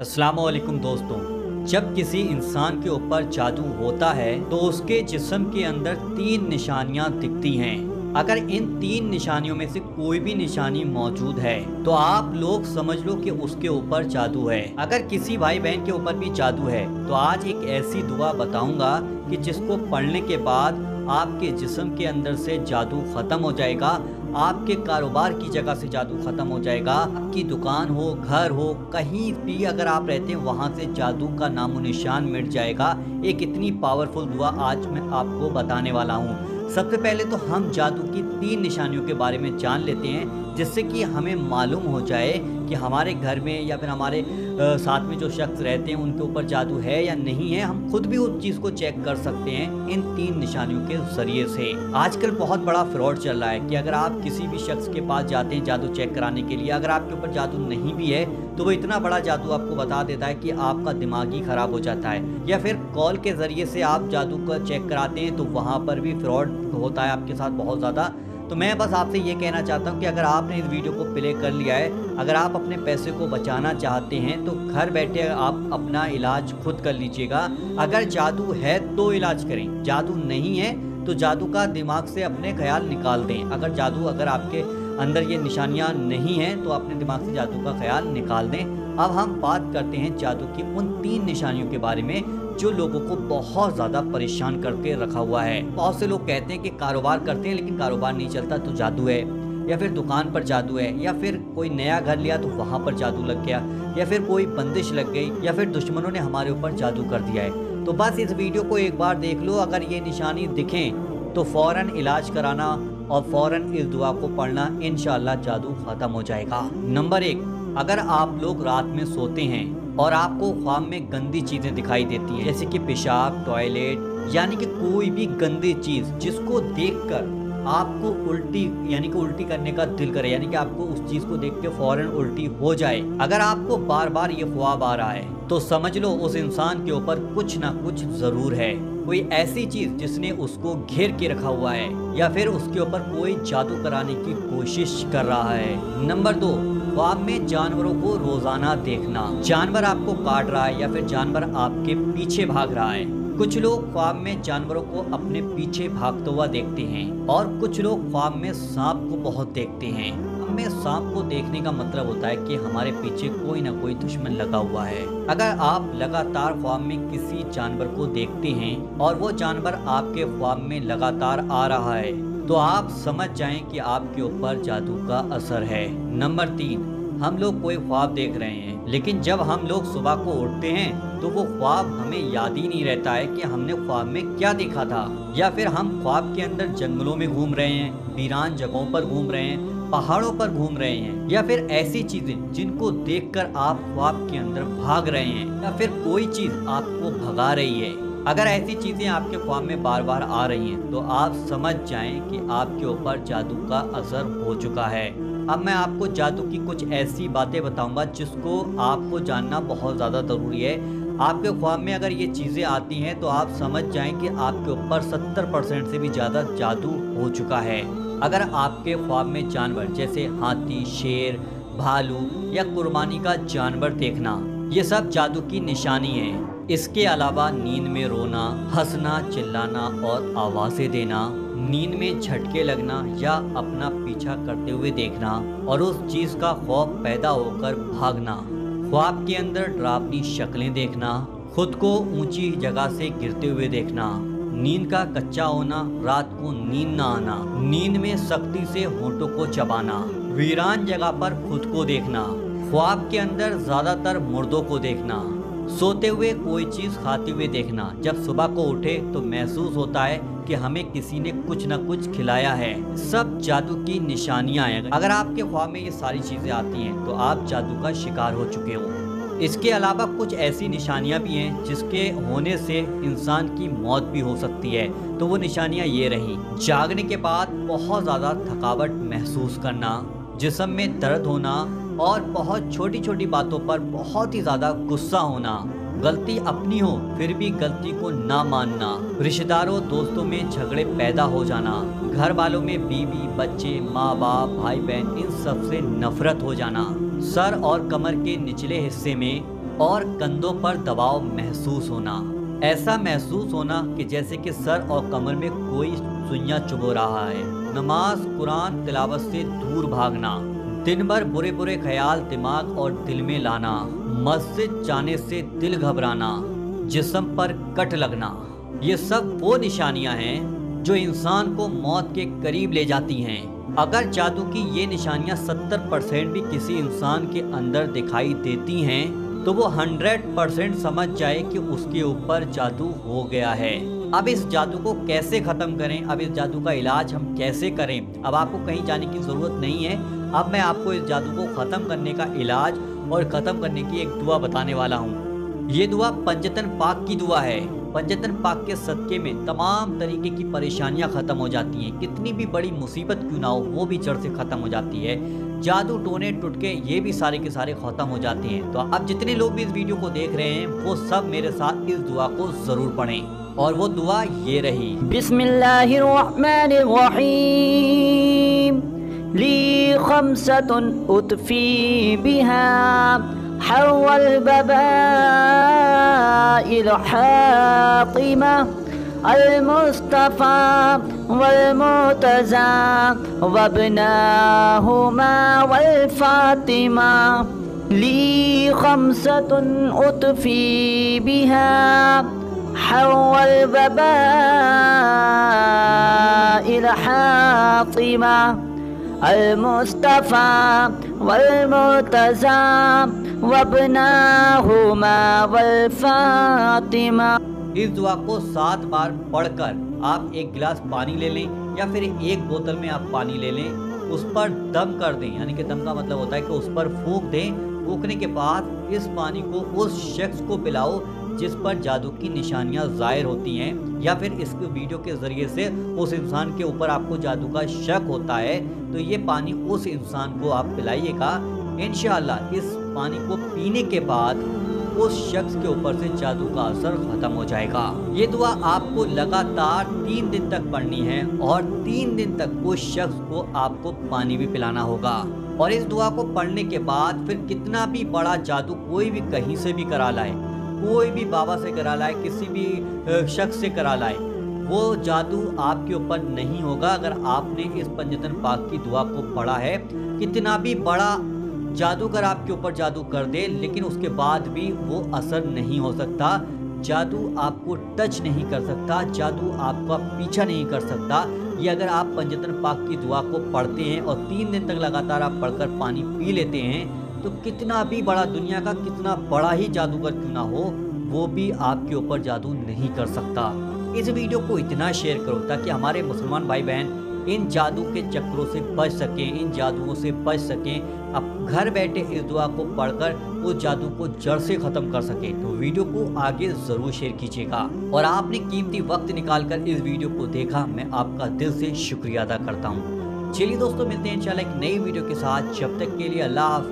अस्सलाम वालेकुम दोस्तों। जब किसी इंसान के ऊपर जादू होता है तो उसके जिस्म के अंदर 3 निशानियां दिखती हैं। अगर इन 3 निशानियों में से कोई भी निशानी मौजूद है तो आप लोग समझ लो कि उसके ऊपर जादू है। अगर किसी भाई बहन के ऊपर भी जादू है तो आज एक ऐसी दुआ बताऊंगा कि जिसको पढ़ने के बाद आपके जिस्म के अंदर से जादू खत्म हो जाएगा, आपके कारोबार की जगह से जादू खत्म हो जाएगा, आपकी दुकान हो, घर हो, कहीं भी अगर आप रहते हैं वहां से जादू का नामो निशान मिट जाएगा। एक इतनी पावरफुल दुआ आज मैं आपको बताने वाला हूँ। सबसे पहले तो हम जादू की 3 निशानियों के बारे में जान लेते हैं, जिससे कि हमें मालूम हो जाए कि हमारे घर में या फिर हमारे साथ में जो शख्स रहते हैं उनके ऊपर जादू है या नहीं है। हम खुद भी उस चीज़ को चेक कर सकते हैं इन 3 निशानियों के जरिए से। आजकल बहुत बड़ा फ्रॉड चल रहा है कि अगर आप किसी भी शख्स के पास जाते हैं जादू चेक कराने के लिए, अगर आपके ऊपर जादू नहीं भी है तो वो इतना बड़ा जादू आपको बता देता है कि आपका दिमाग ही खराब हो जाता है। या फिर कॉल के ज़रिए से आप जादू का चेक कराते हैं तो वहाँ पर भी फ्रॉड होता है आपके साथ बहुत ज़्यादा। तो मैं बस आपसे ये कहना चाहता हूँ कि अगर आपने इस वीडियो को प्ले कर लिया है, अगर आप अपने पैसे को बचाना चाहते हैं तो घर बैठे आप अपना इलाज खुद कर लीजिएगा। अगर जादू है तो इलाज करें, जादू नहीं है तो जादू का दिमाग से अपने ख्याल निकाल दें। अगर आपके अंदर ये निशानियाँ नहीं हैं तो अपने दिमाग से जादू का ख्याल निकाल दें। अब हम बात करते हैं जादू की उन 3 निशानियों के बारे में जो लोगों को बहुत ज़्यादा परेशान करके रखा हुआ है। बहुत से लोग कहते हैं कि कारोबार करते हैं लेकिन कारोबार नहीं चलता तो जादू है, या फिर दुकान पर जादू है, या फिर कोई नया घर लिया तो वहाँ पर जादू लग गया, या फिर कोई बंदिश लग गई, या फिर दुश्मनों ने हमारे ऊपर जादू कर दिया है। तो बस इस वीडियो को एक बार देख लो, अगर ये निशानी दिखें तो फ़ौरन इलाज कराना और फ़ौरन इस दुआ को पढ़ना, इंशाअल्लाह जादू ख़त्म हो जाएगा। नंबर 1, अगर आप लोग रात में सोते हैं और आपको ख्वाब में गंदी चीज़ें दिखाई देती हैं, जैसे कि पेशाब, टॉयलेट, यानी कि कोई भी गंदी चीज़ जिसको देखकर आपको उल्टी करने का दिल करे, यानी कि आपको उस चीज़ को देख के फ़ौरन उल्टी हो जाए, अगर आपको बार बार ये ख्वाब आ रहा है तो समझ लो उस इंसान के ऊपर कुछ ना कुछ ज़रूर है। कोई ऐसी चीज़ जिसने उसको घेर के रखा हुआ है, या फिर उसके ऊपर कोई जादू कराने की कोशिश कर रहा है। नंबर 2, ख्वाब में जानवरों को रोजाना देखना। जानवर आपको काट रहा है या फिर जानवर आपके पीछे भाग रहा है। कुछ लोग ख्वाब में जानवरों को अपने पीछे भागता हुआ देखते हैं और कुछ लोग ख्वाब में सांप को बहुत देखते हैं। हमें सांप को देखने का मतलब होता है कि हमारे पीछे कोई ना कोई दुश्मन लगा हुआ है। अगर आप लगातार ख्वाब में किसी जानवर को देखते हैं और वो जानवर आपके ख्वाब में लगातार आ रहा है तो आप समझ जाएं कि आपके ऊपर जादू का असर है। नंबर 3, हम लोग कोई ख्वाब देख रहे हैं लेकिन जब हम लोग सुबह को उठते हैं तो वो ख्वाब हमें याद ही नहीं रहता है कि हमने ख्वाब में क्या देखा था। या फिर हम ख्वाब के अंदर जंगलों में घूम रहे हैं, वीरान जगहों पर घूम रहे हैं, पहाड़ों पर घूम रहे हैं, या फिर ऐसी चीजें जिनको देखकर आप ख्वाब के अंदर भाग रहे हैं, या फिर कोई चीज आपको भगा रही है। अगर ऐसी चीज़ें आपके ख्वाब में बार बार आ रही हैं तो आप समझ जाएं कि आपके ऊपर जादू का असर हो चुका है। अब मैं आपको जादू की कुछ ऐसी बातें बताऊंगा जिसको आपको जानना बहुत ज़्यादा ज़रूरी है। आपके ख्वाब में अगर ये चीज़ें आती हैं तो आप समझ जाएं कि आपके ऊपर 70% से भी ज़्यादा जादू हो चुका है। अगर आपके ख्वाब में जानवर जैसे हाथी, शेर, भालू या कुर्बानी का जानवर देखना, ये सब जादू की निशानी है। इसके अलावा नींद में रोना, हंसना, चिल्लाना और आवाज़ें देना, नींद में झटके लगना या अपना पीछा करते हुए देखना और उस चीज़ का खौफ पैदा होकर भागना, ख्वाब के अंदर डरावनी शक्लें देखना, खुद को ऊंची जगह से गिरते हुए देखना, नींद का कच्चा होना, रात को नींद ना आना, नींद में सख्ती से होंठों को चबाना, वीरान जगह पर खुद को देखना, ख्वाब के अंदर ज़्यादातर मुर्दों को देखना, सोते हुए कोई चीज़ खाते हुए देखना, जब सुबह को उठे तो महसूस होता है कि हमें किसी ने कुछ न कुछ खिलाया है। सब जादू की निशानियां हैं। अगर आपके ख्वाब में ये सारी चीज़ें आती हैं तो आप जादू का शिकार हो चुके हो। इसके अलावा कुछ ऐसी निशानियां भी हैं जिसके होने से इंसान की मौत भी हो सकती है। तो वो निशानियां ये रहीं: जागने के बाद बहुत ज़्यादा थकावट महसूस करना, जिस्म में दर्द होना और बहुत छोटी छोटी बातों पर बहुत ही ज़्यादा गुस्सा होना, गलती अपनी हो फिर भी गलती को ना मानना, रिश्तेदारों दोस्तों में झगड़े पैदा हो जाना, घर वालों में बीवी बच्चे माँ बाप भाई बहन इन सब से नफरत हो जाना, सर और कमर के निचले हिस्से में और कंधों पर दबाव महसूस होना, ऐसा महसूस होना कि जैसे कि सर और कमर में कोई सुइयां चुभो रहा है। नमाज कुरान तिलावत से दूर भागना, दिन भर बुरे बुरे ख्याल दिमाग और दिल में लाना, मस्जिद जाने से दिल घबराना, जिस्म पर कट लगना, ये सब वो निशानियां हैं जो इंसान को मौत के करीब ले जाती हैं। अगर जादू की ये निशानियां 70% भी किसी इंसान के अंदर दिखाई देती हैं तो वो 100% समझ जाए कि उसके ऊपर जादू हो गया है। अब इस जादू को कैसे ख़त्म करें, अब इस जादू का इलाज हम कैसे करें, अब आपको कहीं जाने की ज़रूरत नहीं है। अब मैं आपको इस जादू को ख़त्म करने का इलाज और ख़त्म करने की एक दुआ बताने वाला हूँ। ये दुआ पंजतन पाक की दुआ है। पंजतन पाक के सदके में तमाम तरीके की परेशानियां ख़त्म हो जाती हैं, कितनी भी बड़ी मुसीबत क्यों ना हो वो भी जड़ से ख़त्म हो जाती है। जादू टोने टुटके ये भी सारे के सारे ख़त्म हो जाते हैं। तो अब जितने लोग भी इस वीडियो को देख रहे हैं वो सब मेरे साथ इस दुआ को ज़रूर पढ़ें, और वो दुआ ये रही। बिस्मिल्लाहिर्रहमानिर्रहीम ली खम्सतुन उतफी बिहा हव्वल बबाइल हातिमा अल मुस्तफा वल मुर्तजा वबनाहुमा वल फातिमा ली खम्सतुन उतफी बिहा हव्वल बबाइल हातिमा अल मुस्तफा वल मुर्तजा वबनाहुमा वल फातिमा। इस दुआ को 7 बार पढ़कर आप एक गिलास पानी ले लें या फिर एक बोतल में आप पानी ले लें, उस पर दम कर दें, यानी कि दम का मतलब होता है कि उस पर फूंक दें। फूंकने के बाद इस पानी को उस शख्स को पिलाओ जिस पर जादू की निशानियां ज़ाहिर होती हैं, या फिर इस वीडियो के ज़रिए से उस इंसान के ऊपर आपको जादू का शक होता है तो ये पानी उस इंसान को आप पिलाइएगा। इंशाअल्लाह इस पानी को पीने के बाद उस शख्स के ऊपर से जादू का असर खत्म हो जाएगा। ये दुआ आपको लगातार 3 दिन तक पढ़नी है और 3 दिन तक उस शख्स को आपको पानी भी पिलाना होगा। और इस दुआ को पढ़ने के बाद फिर कितना भी बड़ा जादू कोई भी कहीं से भी करा लाए, कोई भी बाबा से करा लाए, किसी भी शख्स से करा लाए, वो जादू आपके ऊपर नहीं होगा अगर आपने इस पंजतन पाक की दुआ को पढ़ा है। कितना भी बड़ा जादूगर आपके ऊपर जादू कर दे लेकिन उसके बाद भी वो असर नहीं हो सकता। जादू आपको टच नहीं कर सकता, जादू आपका पीछा नहीं कर सकता। ये अगर आप पंजतन पाक की दुआ को पढ़ते हैं और 3 दिन तक लगातार आप पढ़कर पानी पी लेते हैं तो कितना भी बड़ा, दुनिया का कितना बड़ा ही जादूगर क्यों ना हो, वो भी आपके ऊपर जादू नहीं कर सकता। इस वीडियो को इतना शेयर करो ताकि हमारे मुसलमान भाई बहन इन जादू के चक्रों से बच सकें, इन जादुओं से बच सकें। अब घर बैठे इस दुआ को पढ़कर उस जादू को जड़ से ख़त्म कर सकें। तो वीडियो को आगे ज़रूर शेयर कीजिएगा। और आपने कीमती वक्त निकालकर इस वीडियो को देखा, मैं आपका दिल से शुक्रिया अदा करता हूँ। चलिए दोस्तों, मिलते हैं इंशाल्लाह एक नई वीडियो के साथ। जब तक के लिए अल्लाह हाफिज़।